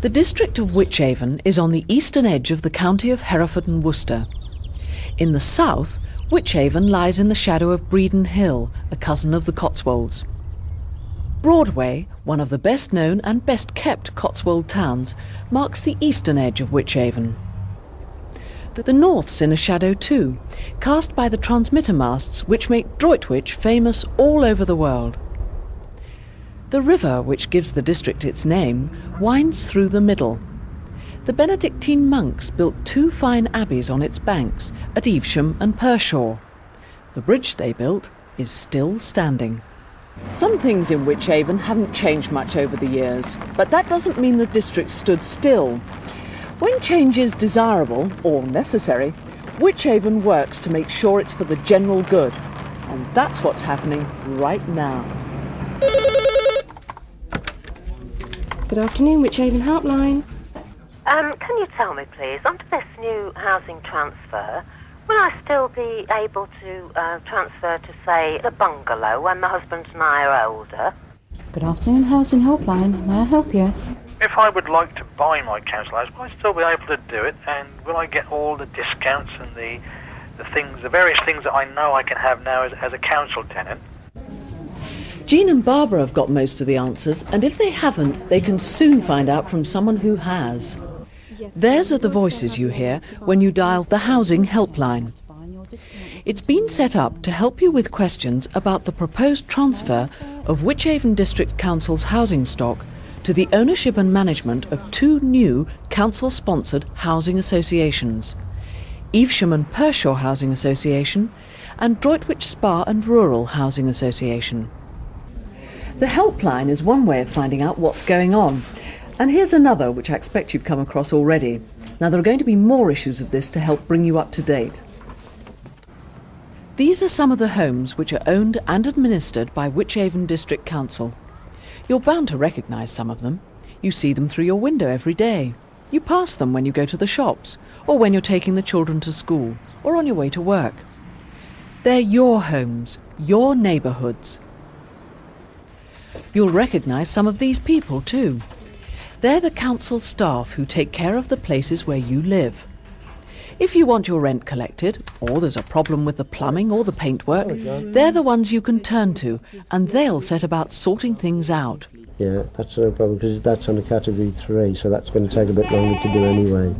The district of Wychavon is on the eastern edge of the county of Hereford and Worcester. In the south, Wychavon lies in the shadow of Bredon Hill, a cousin of the Cotswolds. Broadway, one of the best known and best kept Cotswold towns, marks the eastern edge of Wychavon. The north's in a shadow too, cast by the transmitter masts which make Droitwich famous all over the world. The river, which gives the district its name, winds through the middle. The Benedictine monks built 2 fine abbeys on its banks at Evesham and Pershore. The bridge they built is still standing. Some things in Wychavon haven't changed much over the years, but that doesn't mean the district stood still. When change is desirable, or necessary, Wychavon works to make sure it's for the general good. And that's what's happening right now. Good afternoon, Wychavon Helpline. Can you tell me, please, under this new housing transfer, will I still be able to transfer to, say, the bungalow when my husband and I are older? Good afternoon, Housing Helpline. May I help you? If I would like to buy my council house, will I still be able to do it? And will I get all the discounts and the various things that I know I can have now as a council tenant? Jean and Barbara have got most of the answers, and if they haven't, they can soon find out from someone who has. Theirs are the voices you hear when you dial the Housing Helpline. It's been set up to help you with questions about the proposed transfer of Wychavon District Council's housing stock to the ownership and management of 2 new council-sponsored housing associations, Evesham and Pershore Housing Association and Droitwich Spa and Rural Housing Association. The helpline is one way of finding out what's going on. And here's another, which I expect you've come across already. Now, there are going to be more issues of this to help bring you up to date. These are some of the homes which are owned and administered by Wychavon District Council. You're bound to recognise some of them. You see them through your window every day. You pass them when you go to the shops, or when you're taking the children to school, or on your way to work. They're your homes, your neighbourhoods. You'll recognise some of these people too. They're the council staff who take care of the places where you live. If you want your rent collected, or there's a problem with the plumbing or the paintwork, they're the ones you can turn to, and they'll set about sorting things out. Yeah, that's no problem, because that's on a category 3, so that's going to take a bit longer to do anyway.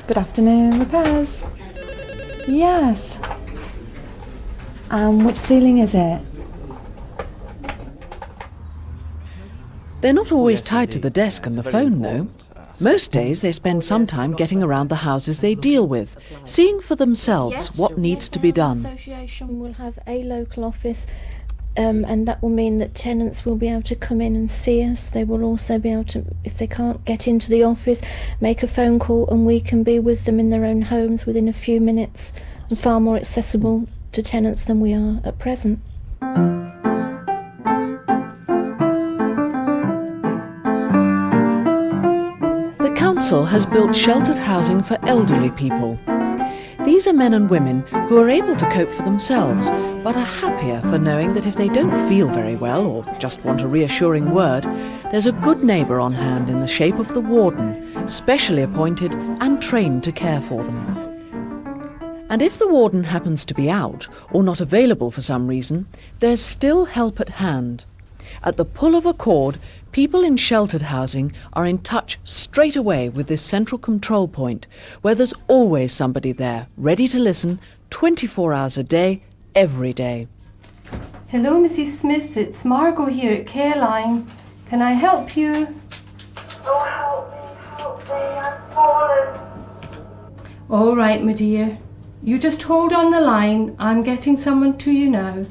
Good afternoon, repairs. Yes. Which ceiling is it? They're not always tied to the desk and the phone, though. Most days they spend some time getting around the houses they deal with, seeing for themselves what needs to be done. The association will have a local office, and that will mean that tenants will be able to come in and see us. They will also be able to, if they can't get into the office, make a phone call, and we can be with them in their own homes within a few minutes, and far more accessible to tenants than we are at present. The council has built sheltered housing for elderly people. These are men and women who are able to cope for themselves, but are happier for knowing that if they don't feel very well or just want a reassuring word, there's a good neighbour on hand in the shape of the warden, specially appointed and trained to care for them. And if the warden happens to be out or not available for some reason, there's still help at hand. At the pull of a cord, people in sheltered housing are in touch straight away with this central control point, where there's always somebody there, ready to listen 24 hours a day, every day. Hello, Mrs. Smith. It's Margot here at Careline. Can I help you? Oh, help me, I've fallen. All right, my dear. You just hold on the line. I'm getting someone to you now.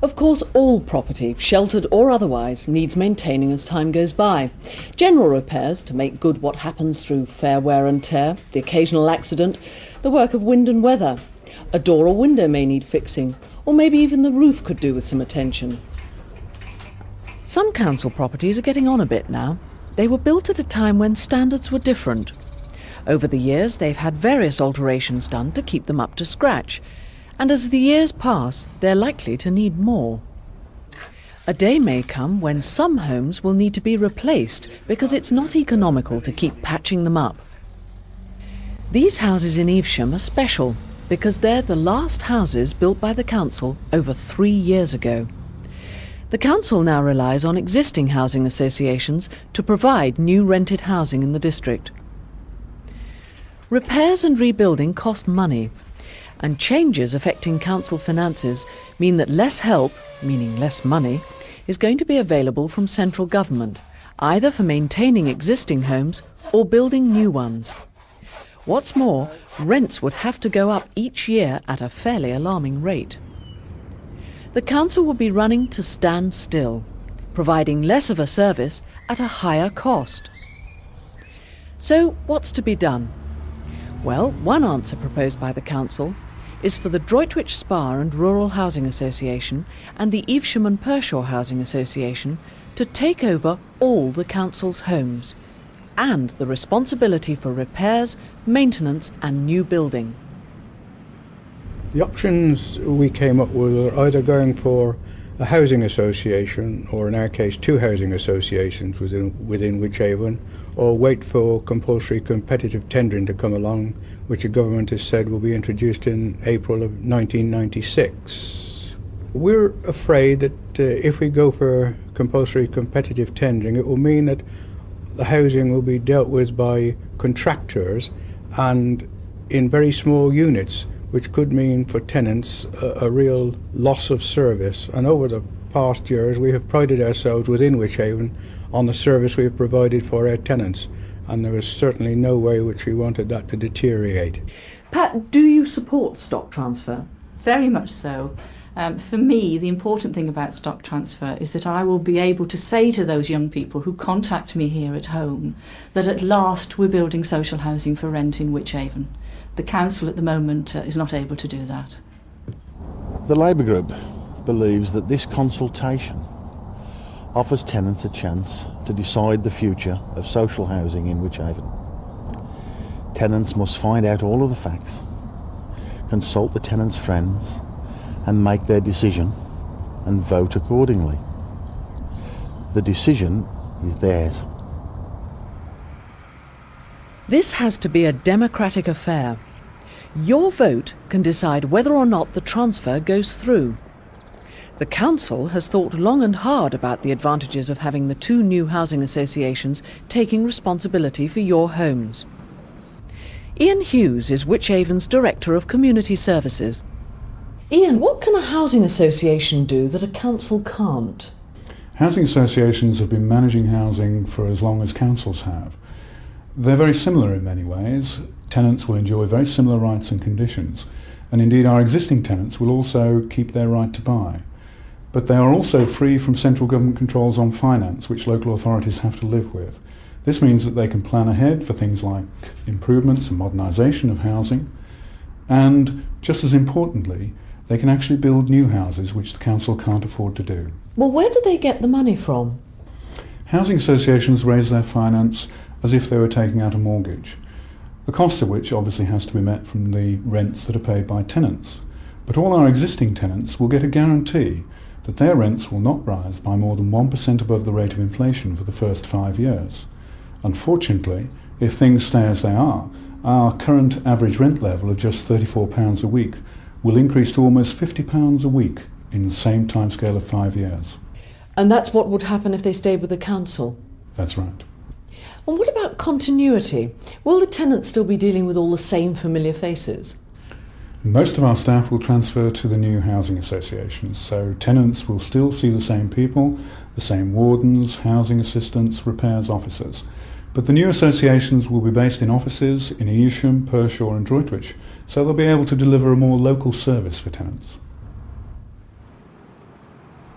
Of course, all property, sheltered or otherwise, needs maintaining as time goes by. General repairs to make good what happens through fair wear and tear, the occasional accident, the work of wind and weather. A door or window may need fixing, or maybe even the roof could do with some attention. Some council properties are getting on a bit now. They were built at a time when standards were different. Over the years, they've had various alterations done to keep them up to scratch. And as the years pass, they're likely to need more. A day may come when some homes will need to be replaced because it's not economical to keep patching them up. These houses in Evesham are special because they're the last houses built by the council over 3 years ago. The council now relies on existing housing associations to provide new rented housing in the district. Repairs and rebuilding cost money, and changes affecting council finances mean that less help, meaning less money, is going to be available from central government, either for maintaining existing homes or building new ones. What's more, rents would have to go up each year at a fairly alarming rate. The council will be running to stand still, providing less of a service at a higher cost. So what's to be done? Well, one answer proposed by the council is for the Droitwich Spa and Rural Housing Association and the Evesham and Pershore Housing Association to take over all the council's homes and the responsibility for repairs, maintenance and new building. The options we came up with are either going for a housing association, or in our case 2 housing associations within Wychavon, or wait for compulsory competitive tendering to come along, which the government has said will be introduced in April of 1996. We're afraid that if we go for compulsory competitive tendering, it will mean that the housing will be dealt with by contractors and in very small units, which could mean for tenants a real loss of service. And over the past years we have prided ourselves within Wychavon on the service we have provided for our tenants, and there is certainly no way which we wanted that to deteriorate. Pat, do you support stock transfer? Very much so. For me, the important thing about stock transfer is that I will be able to say to those young people who contact me here at home that at last we're building social housing for rent in Wychavon. The council at the moment is not able to do that. The Labour Group believes that this consultation offers tenants a chance to decide the future of social housing in Wychavon. Tenants must find out all of the facts, consult the tenants' friends and make their decision and vote accordingly. The decision is theirs. This has to be a democratic affair. Your vote can decide whether or not the transfer goes through. The council has thought long and hard about the advantages of having the 2 new housing associations taking responsibility for your homes. Ian Hughes is Wychavon's Director of Community Services. Ian, what can a housing association do that a council can't? Housing associations have been managing housing for as long as councils have. They're very similar in many ways. Tenants will enjoy very similar rights and conditions, and indeed our existing tenants will also keep their right to buy. But they are also free from central government controls on finance, which local authorities have to live with. This means that they can plan ahead for things like improvements and modernisation of housing, and just as importantly, they can actually build new houses which the council can't afford to do. Well, where do they get the money from? Housing associations raise their finance as if they were taking out a mortgage, the cost of which obviously has to be met from the rents that are paid by tenants. But all our existing tenants will get a guarantee that their rents will not rise by more than 1% above the rate of inflation for the first 5 years. Unfortunately, if things stay as they are, our current average rent level of just £34 a week will increase to almost £50 a week in the same timescale of 5 years. And that's what would happen if they stayed with the council? That's right. And what about continuity? Will the tenants still be dealing with all the same familiar faces? Most of our staff will transfer to the new housing associations, so tenants will still see the same people, the same wardens, housing assistants, repairs officers. But the new associations will be based in offices in Evesham, Pershore and Droitwich, so they'll be able to deliver a more local service for tenants.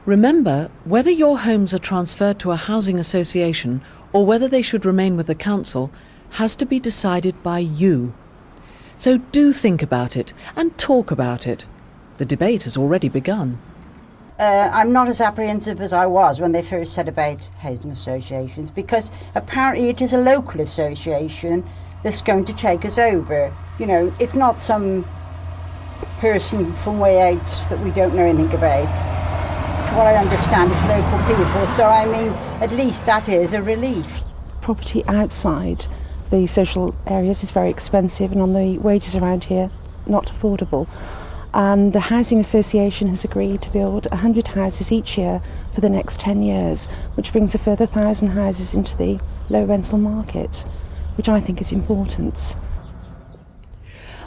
Remember, whether your homes are transferred to a housing association or whether they should remain with the council has to be decided by you. So do think about it and talk about it. The debate has already begun. I'm not as apprehensive as I was when they first said about housing associations, because apparently it is a local association that's going to take us over. You know, it's not some person from way out that we don't know anything about. what I understand, it's local people. So, I mean, at least that is a relief. Property outside the social areas is very expensive, and on the wages around here, not affordable. And the Housing Association has agreed to build 100 houses each year for the next 10 years, which brings a further 1,000 houses into the low rental market, which I think is important.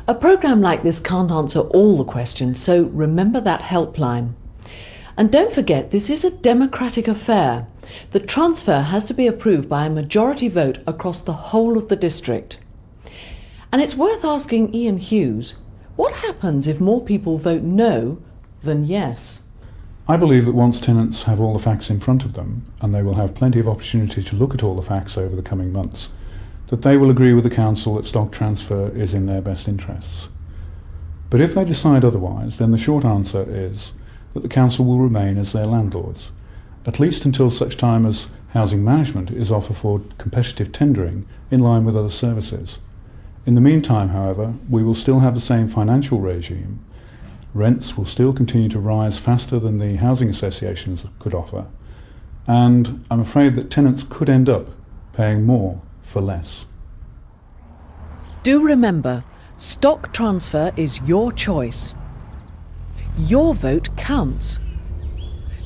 A programme like this can't answer all the questions, so remember that helpline. And don't forget, this is a democratic affair. The transfer has to be approved by a majority vote across the whole of the district. And it's worth asking Ian Hughes, what happens if more people vote no than yes? I believe that once tenants have all the facts in front of them, and they will have plenty of opportunity to look at all the facts over the coming months, that they will agree with the council that stock transfer is in their best interests. But if they decide otherwise, then the short answer is that the council will remain as their landlords, at least until such time as housing management is offered for competitive tendering in line with other services. In the meantime, however, we will still have the same financial regime. Rents will still continue to rise faster than the housing associations could offer, and I'm afraid that tenants could end up paying more for less. Do remember, stock transfer is your choice. Your vote counts.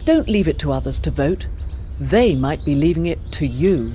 Don't leave it to others to vote. They might be leaving it to you.